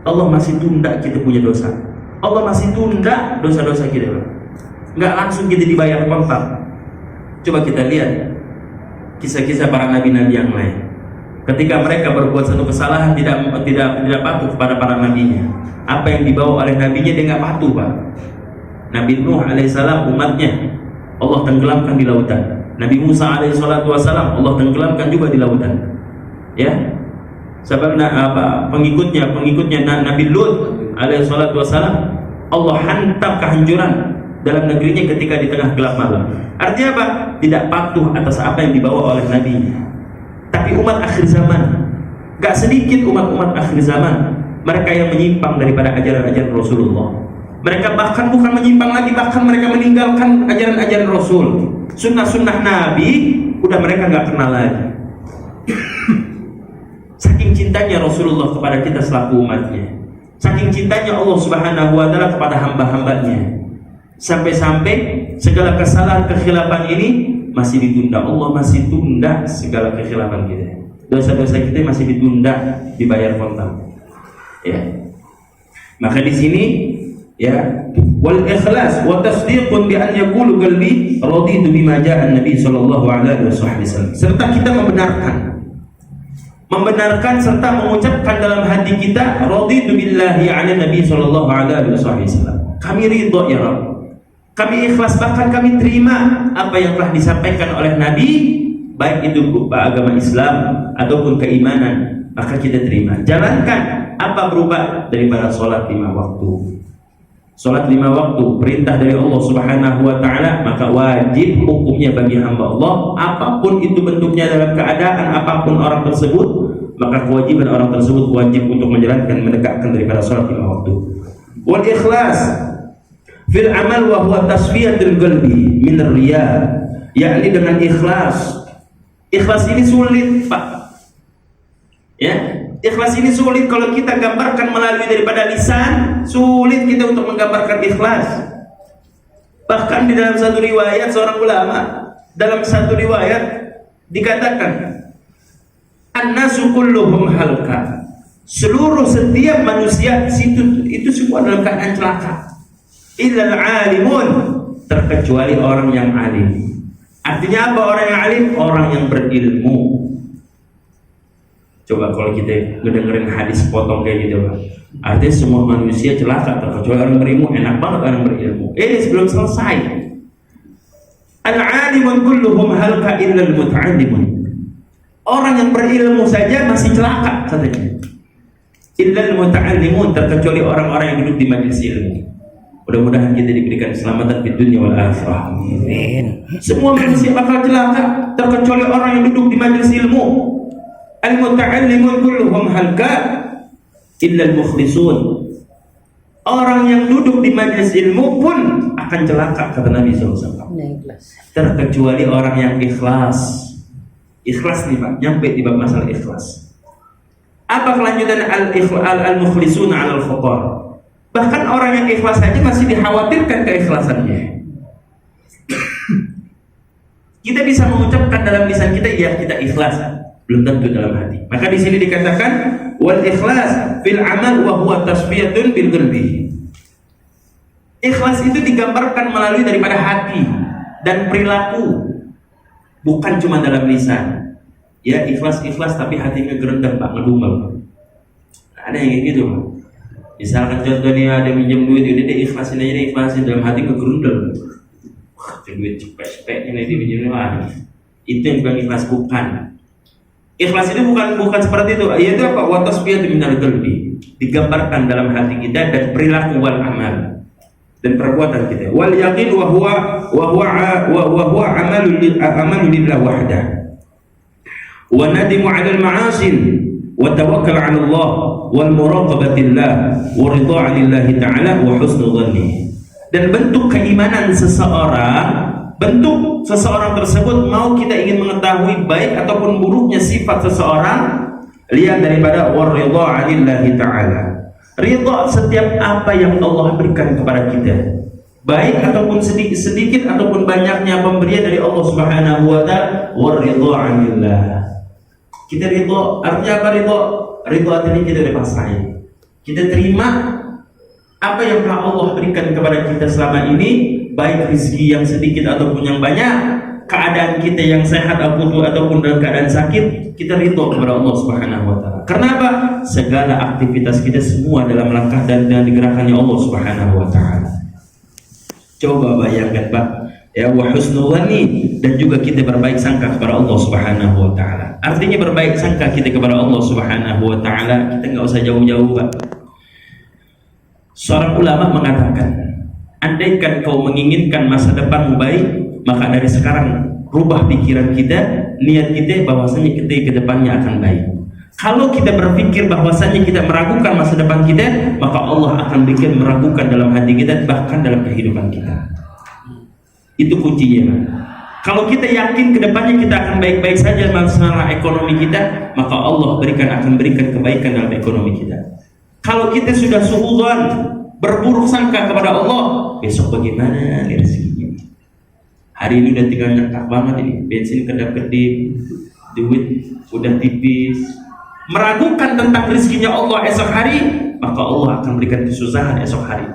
Allah masih tunda kita punya dosa. Allah masih tunda dosa-dosa kita, Pak. Nggak langsung kita dibayar kontak. Coba kita lihat kisah-kisah para nabi-nabi yang lain. Ketika mereka berbuat satu kesalahan, tidak patuh kepada para nabinya, apa yang dibawa oleh nabinya dia nggak patuh, Pak. Nabi Nuh alaihissalam umatnya Allah tenggelamkan di lautan. Nabi Musa alaihissalam Allah tenggelamkan juga di lautan. Ya, sebab pengikutnya Nabi Lut alaihissalam Allah hantam kehancuran dalam negerinya ketika di tengah gelap malam. Artinya apa? Tidak patuh atas apa yang dibawa oleh nabinya. Tapi umat akhir zaman, gak sedikit umat-umat akhir zaman, mereka yang menyimpang daripada ajaran-ajaran Rasulullah. Mereka bahkan bukan menyimpang lagi, bahkan mereka meninggalkan ajaran-ajaran Rasul. Sunnah-sunnah Nabi udah mereka gak kenal lagi. Saking cintanya Rasulullah kepada kita selaku umatnya, saking cintanya Allah Subhanahu wa ta'ala kepada hamba-hambanya, sampai-sampai segala kesalahan kekhilafan ini masih ditunda. Allah masih tunda segala kekhilafan kita. Dosa-dosa kita masih ditunda dibayar kontan. Ya. Maka di sini ya, wal ikhlas wa tasdiqun bi an yaqulu qalbi raditu bima jaa an-nabi sallallahu alaihi wasallam. Serta kita membenarkan serta mengucapkan dalam hati kita raditu billahi 'ala nabi sallallahu alaihi wasallam. Kami ridha ya Rabb. Kami ikhlas, bahkan kami terima apa yang telah disampaikan oleh Nabi, baik itu berupa agama Islam ataupun keimanan, maka kita terima. Jalankan apa berupa daripada sholat 5 waktu. Sholat 5 waktu perintah dari Allah Subhanahu wa ta'ala, maka wajib hukumnya bagi hamba Allah, apapun itu bentuknya, dalam keadaan apapun orang tersebut, maka kewajiban orang tersebut wajib untuk menjalankan, menegakkan daripada sholat 5 waktu. Wal ikhlas fil amal wa huwa tasfiyatul qalbi min ar-riya, yakni dengan ikhlas. Ikhlas ini sulit, Pak. Ya, ikhlas ini sulit kalau kita gambarkan melalui daripada lisan, sulit kita untuk menggambarkan ikhlas. Bahkan di dalam satu riwayat seorang ulama, dalam satu riwayat dikatakan an-nasu kulluhum halka. Seluruh setiap manusia itu semua dalam keadaan celaka. Illal alimun, terkecuali orang yang alim. Artinya apa orang yang alim? Orang yang berilmu. Coba kalau kita ngedengerin hadis potong kayak gitu, Pak. Artinya semua manusia celaka terkecuali orang berilmu. Enak banget orang berilmu. Sebelum selesai. Al-alimun kulluhum halka illal muta'allimun. Orang yang berilmu saja masih celaka katanya. Illal muta'allimun, terkecuali orang-orang yang duduk di majelis ilmu. Mudah-mudahan kita diberikan keselamatan di dunia wal akhirah. Amin. Semua manusia bakal celaka terkecuali orang yang duduk di majelis ilmu. Al-muta'allimun kulluhum halka illa al-mukhlisun. Orang yang duduk di majelis ilmu pun akan celaka kata Nabi SAW. Terkecuali orang yang ikhlas. Ikhlas nih, Pak, nyampe di bab masalah ikhlas. Apa kelanjutan al-mukhlisun 'ala al-khatar? Bahkan orang yang ikhlas saja masih dikhawatirkan keikhlasannya. Kita bisa mengucapkan dalam lisan kita, ya kita ikhlas, belum tentu dalam hati. Maka di sini dikatakan wal ikhlas fil amal wa huwa tasfiyatun bil qalbi. Ikhlas itu digambarkan melalui daripada hati dan perilaku, bukan cuma dalam lisan. Ya ikhlas tapi hatinya gerendam, Pak, ngedumel. Ada yang kayak gitu, Pak. Misalkan contohnya ada minjem duit, udah deh ikhlasin aja deh, ikhlasin, dalam hati kegerundel. Wah, duit cepet-cepet ini dipinjemin lagi. Itu yang bukan ikhlas, bukan. Ikhlas itu bukan seperti itu. Yaitu apa? Wa tasfiyatu minal qalbi. Digambarkan dalam hati kita dan perilaku wal amal dan perbuatan kita. Wal yaqin wa huwa amalu lillah wahdah. Wa nadimu 'alal ma'asin wa tawakkal 'ala Allah wal muraqabatillah wa ridha 'lillahi ta'ala wa husnul dhanni. Dan bentuk keimanan seseorang tersebut, mau kita ingin mengetahui baik ataupun buruknya sifat seseorang, lihat daripada wa ridha 'lillahi ta'ala. Ridha setiap apa yang Allah berikan kepada kita, baik ataupun sedikit ataupun banyaknya pemberian dari Allah Subhanahu wa ta'ala. Wa ridha 'anillah. Kita ridha, artinya apa ridha? Ridha artinya kita udah pasrah. Kita terima apa yang telah Allah berikan kepada kita selama ini, baik rezeki yang sedikit ataupun yang banyak, keadaan kita yang sehat ataupun dalam keadaan sakit, kita ridho kepada Allah Subhanahu wa taala. Kenapa? Segala aktivitas kita semua dalam langkah dan digerakkannya Allah Subhanahu wa taala. Coba bayangkan, Pak, ya, wa husnul dhanni, dan juga kita berbaik sangka kepada Allah Subhanahu wa taala. Artinya berbaik sangka kita kepada Allah Subhanahu wa taala, kita enggak usah jauh-jauh, Pak. Seorang ulama mengatakan, andaikan kau menginginkan masa depanmu baik, maka dari sekarang rubah pikiran kita, niat kita bahwasanya kita ke depannya akan baik. Kalau kita berpikir bahwasanya kita meragukan masa depan kita, maka Allah akan bikin meragukan dalam hati kita, bahkan dalam kehidupan kita. Itu kuncinya, Pak. Kalau kita yakin ke depannya kita akan baik-baik saja masalah ekonomi kita, maka Allah akan berikan kebaikan dalam ekonomi kita. Kalau kita sudah suudzon, berburuk sangka kepada Allah, besok bagaimana nih rezekinya? Hari ini udah tinggal nyetak banget ini, bensin kedap-kedip, duit udah tipis. Meragukan tentang rezekinya Allah esok hari, maka Allah akan berikan kesusahan esok hari.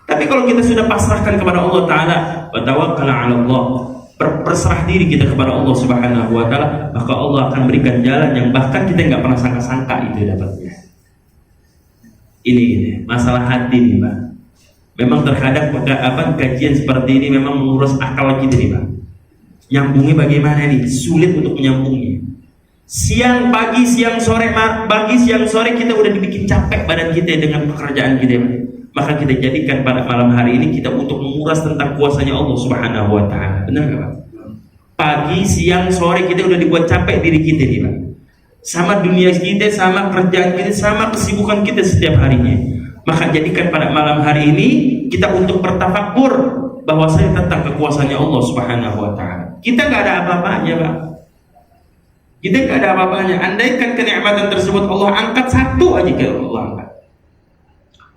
Tapi kalau kita sudah pasrahkan kepada Allah Ta'ala, wa tawakkal 'ala Allah, berserah diri kita kepada Allah Subhanahu wa taala, maka Allah akan berikan jalan yang bahkan kita nggak pernah sangka-sangka itu dapatnya. Ini gitu, masalah hati nih, Pak. Memang terkadang kajian seperti ini memang mengurus akal kita nih, Pak. Nyambungnya bagaimana nih? Sulit untuk menyambungnya. Pagi, siang, sore kita udah dibikin capek badan kita dengan pekerjaan kita, Pak. Maka kita jadikan pada malam hari ini kita untuk menguras tentang kuasanya Allah Subhanahu wa taala. Benar nggak, Pak? Pagi, siang, sore kita udah dibuat capek diri kita nih, Pak. Sama dunia kita, sama kerjaan kita, sama kesibukan kita setiap harinya. Maka jadikan pada malam hari ini kita untuk bertafakur bahwasanya tentang kekuasaannya Allah Subhanahu wa taala. Kita nggak ada apa-apanya, Pak. Kita nggak ada apa-apanya. Andaikan kenikmatan tersebut Allah angkat satu aja, ke Allah angkat.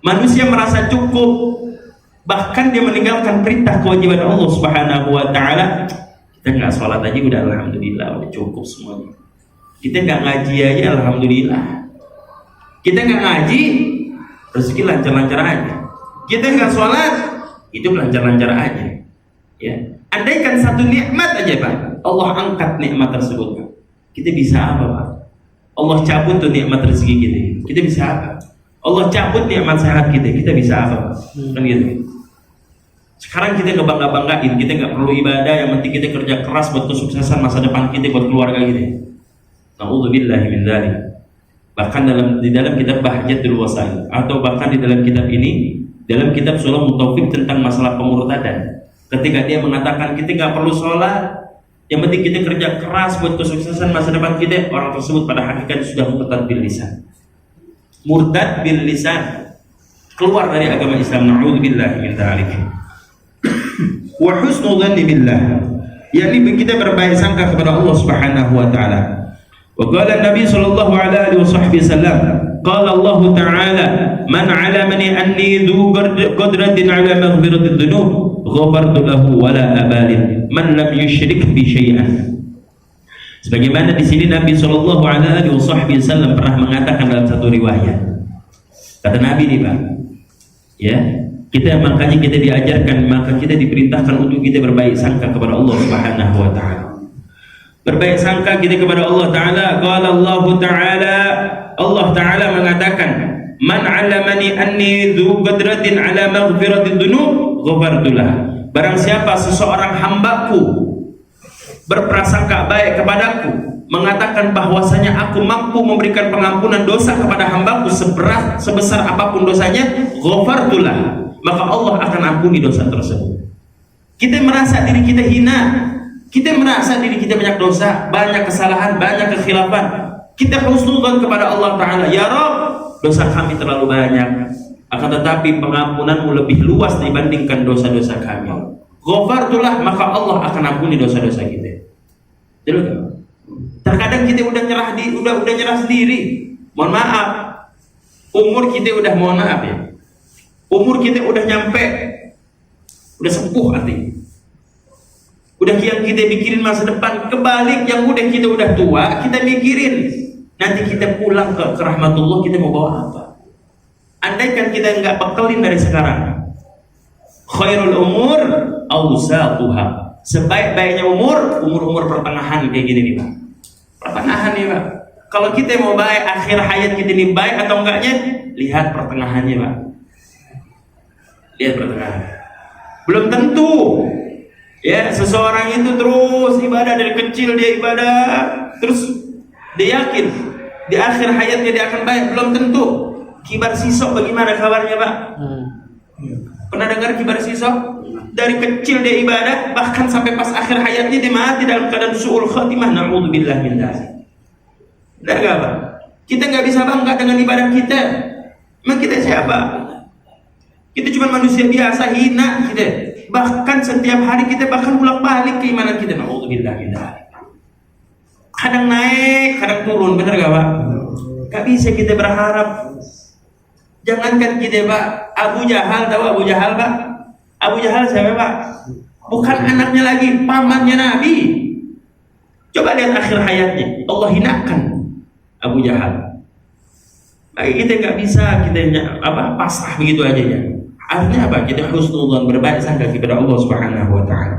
Manusia merasa cukup, bahkan dia meninggalkan perintah kewajiban Allah Subhanahu wa taala. Kita nggak sholat aja udah alhamdulillah, udah cukup semuanya. Kita nggak ngaji aja alhamdulillah. Kita nggak ngaji, rezeki lancar-lancar aja. Kita nggak sholat, hidup lancar-lancar aja. Ya, andaikan satu nikmat aja, Pak, Allah angkat nikmat tersebut, Pak. Kita bisa apa, Pak? Allah cabut tuh nikmat rezeki kita bisa apa? Allah cabut nikmat sehat kita bisa apa, Pak? Kan gitu. Sekarang kita ngebangga-banggain, kita nggak perlu ibadah, yang penting kita kerja keras buat kesuksesan masa depan kita, buat keluarga kita. Na'udzubillahi min dzalik. Bahkan di dalam kitab Bahjatul Wasail, atau bahkan di dalam kitab ini, dalam kitab Surah Mutaufik tentang masalah pemurtadan, ketika dia mengatakan kita nggak perlu sholat, yang penting kita kerja keras buat kesuksesan masa depan kita, orang tersebut pada hakikatnya sudah murtad bil lisan. Murtad bil lisan, keluar dari agama Islam. Na'udzubillahi min dzalik. Wa husnul dhanni billah, yakni kita berbaik sangka kepada Allah Subhanahu wa taala. Wa qala Nabi sallallahu alaihi wasallam, qala Allah Ta'ala, man 'alamani anni dhu qadratin 'ala maghfirati dhunub ghafartu lahu wa la abalin man lam yushrik bi syai'an. Sebagaimana di sini Nabi sallallahu alaihi wasallam pernah mengatakan dalam satu riwayat. Kata Nabi nih, Pak, ya, makanya kita diajarkan, maka kita diperintahkan untuk kita berbaik sangka kepada Allah Subhanahu wa taala. Berbaik sangka kita kepada Allah Ta'ala. Qala Allah Ta'ala, Allah Ta'ala mengatakan, man 'alamani anni dzu qadratin 'ala maghfirati dzunub ghafartulah. Barang siapa seseorang hambaku berprasangka baik kepadaku, mengatakan bahwasanya aku mampu memberikan pengampunan dosa kepada hambaku sebesar apapun dosanya, ghafartulah, maka Allah akan ampuni dosa tersebut. Kita merasa diri kita hina, kita merasa diri kita banyak dosa, banyak kesalahan, banyak kekhilafan. Kita husnudzon kepada Allah Ta'ala, ya Rabb, dosa kami terlalu banyak, akan tetapi pengampunanmu lebih luas dibandingkan dosa-dosa kami. Ghafartulah, maka Allah akan ampuni dosa-dosa kita. Jadi, terkadang kita udah nyerah sendiri. Mohon maaf, umur kita udah, mohon maaf ya, umur kita udah nyampe, udah sepuh artinya. Udah yang kita mikirin masa depan, kebalik yang udah kita udah tua, kita mikirin nanti kita pulang ke rahmatullah kita mau bawa apa. andaikan kita nggak bekelin dari sekarang. Khairul umur awsatuha. Sebaik-baiknya umur pertengahan kayak gini nih Pak. Pertengahan nih Pak. Kalau kita mau baik akhir hayat kita ini baik atau enggaknya, lihat pertengahannya Pak. Lihat pertengahan. Belum tentu. Ya, seseorang itu terus ibadah dari kecil dia ibadah, terus dia yakin di akhir hayatnya dia akan baik. Belum tentu. Kibar sisok bagaimana kabarnya Pak? Pernah dengar kibar sisok? Dari kecil dia ibadah, bahkan sampai pas akhir hayatnya dia mati dalam keadaan su'ul khatimah. Na'udzubillah min dzalik. Benar gak Pak? Kita nggak bisa bangga dengan ibadah kita. Emang kita siapa? Kita cuma manusia biasa, hina kita. Bahkan setiap hari kita bahkan bolak-balik keimanan kita. Na'udzubillah min dzalik. Kadang naik, kadang turun. Benar gak Pak? Gak bisa kita berharap. Jangankan kita Pak, Abu Jahal, tahu Abu Jahal Pak? Abu Jahal siapa Pak? Bukan anaknya lagi, pamannya Nabi. Coba lihat akhir hayatnya, Allah hinakan Abu Jahal. Bagi kita nggak bisa kita pasrah begitu aja ya. Artinya apa? Kita husnudzon, berbaik sangka kepada Allah Subhanahu wa taala.